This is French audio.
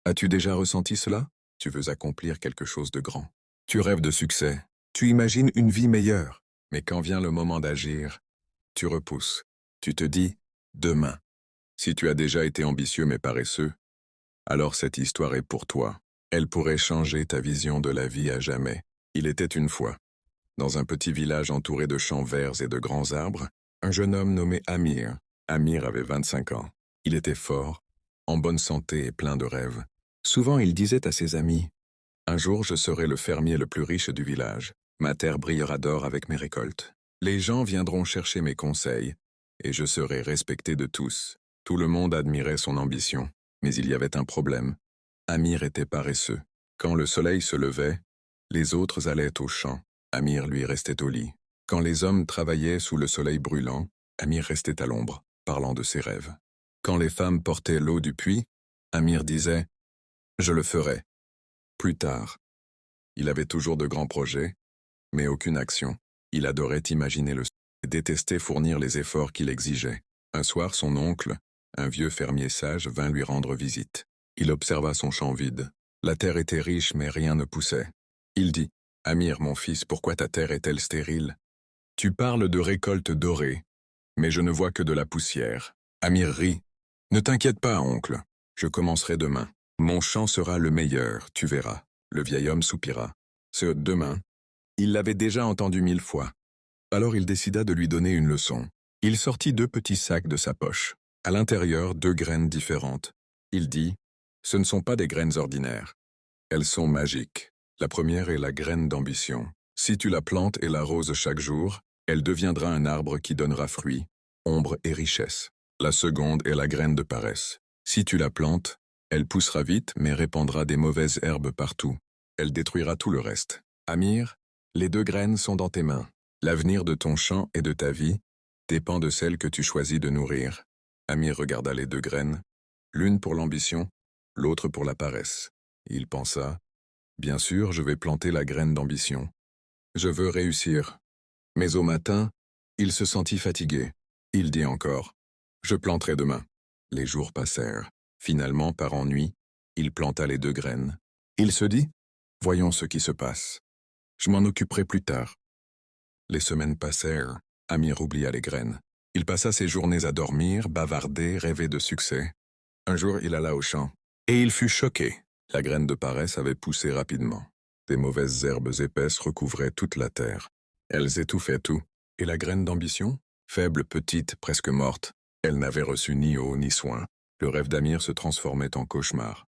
As-tu déjà ressenti cela? Tu veux accomplir quelque chose de grand. Tu rêves de succès. Tu imagines une vie meilleure. Mais quand vient le moment d'agir, tu repousses. Tu te dis « demain ». Si tu as déjà été ambitieux mais paresseux, alors cette histoire est pour toi. Elle pourrait changer ta vision de la vie à jamais. Il était une fois, dans un petit village entouré de champs verts et de grands arbres, un jeune homme nommé Amir. Amir avait 25 ans. Il était fort, en bonne santé et plein de rêves. Souvent il disait à ses amis « Un jour je serai le fermier le plus riche du village. Ma terre brillera d'or avec mes récoltes. Les gens viendront chercher mes conseils, et je serai respecté de tous. » Tout le monde admirait son ambition, mais il y avait un problème. Amir était paresseux. Quand le soleil se levait, les autres allaient au champ. Amir, lui, restait au lit. Quand les hommes travaillaient sous le soleil brûlant, Amir restait à l'ombre, parlant de ses rêves. Quand les femmes portaient l'eau du puits, Amir disait « Je le ferai ». Plus tard, il avait toujours de grands projets, mais aucune action. Il adorait imaginer le et détestait fournir les efforts qu'il exigeait. Un soir, son oncle, un vieux fermier sage, vint lui rendre visite. Il observa son champ vide. La terre était riche, mais rien ne poussait. Il dit « Amir, mon fils, pourquoi ta terre est-elle stérile? Tu parles de récolte dorée, mais je ne vois que de la poussière. » Amir rit. « Ne t'inquiète pas, oncle, je commencerai demain. Mon champ sera le meilleur, tu verras. » Le vieil homme soupira. Ce « demain », il l'avait déjà entendu 1000 fois. Alors il décida de lui donner une leçon. Il sortit 2 petits sacs de sa poche. À l'intérieur, 2 graines différentes. Il dit « Ce ne sont pas des graines ordinaires. Elles sont magiques. La première est la graine d'ambition. Si tu la plantes et l'arroses chaque jour, elle deviendra un arbre qui donnera fruits, ombre et richesse. La seconde est la graine de paresse. Si tu la plantes, elle poussera vite mais répandra des mauvaises herbes partout. Elle détruira tout le reste. Amir, les 2 graines sont dans tes mains. L'avenir de ton champ et de ta vie dépend de celle que tu choisis de nourrir. » Amir regarda les 2 graines, l'une pour l'ambition, l'autre pour la paresse. Il pensa « Bien sûr, je vais planter la graine d'ambition. Je veux réussir. » Mais au matin, il se sentit fatigué. Il dit encore « Je planterai demain. » Les jours passèrent. Finalement, par ennui, il planta les 2 graines. Il se dit « Voyons ce qui se passe. Je m'en occuperai plus tard. » Les semaines passèrent. Amir oublia les graines. Il passa ses journées à dormir, bavarder, rêver de succès. Un jour, il alla au champ. Et il fut choqué. La graine de paresse avait poussé rapidement. Des mauvaises herbes épaisses recouvraient toute la terre. Elles étouffaient tout. Et la graine d'ambition? Faible, petite, presque morte. Elle n'avait reçu ni eau ni soin. Le rêve d'Amir se transformait en cauchemar.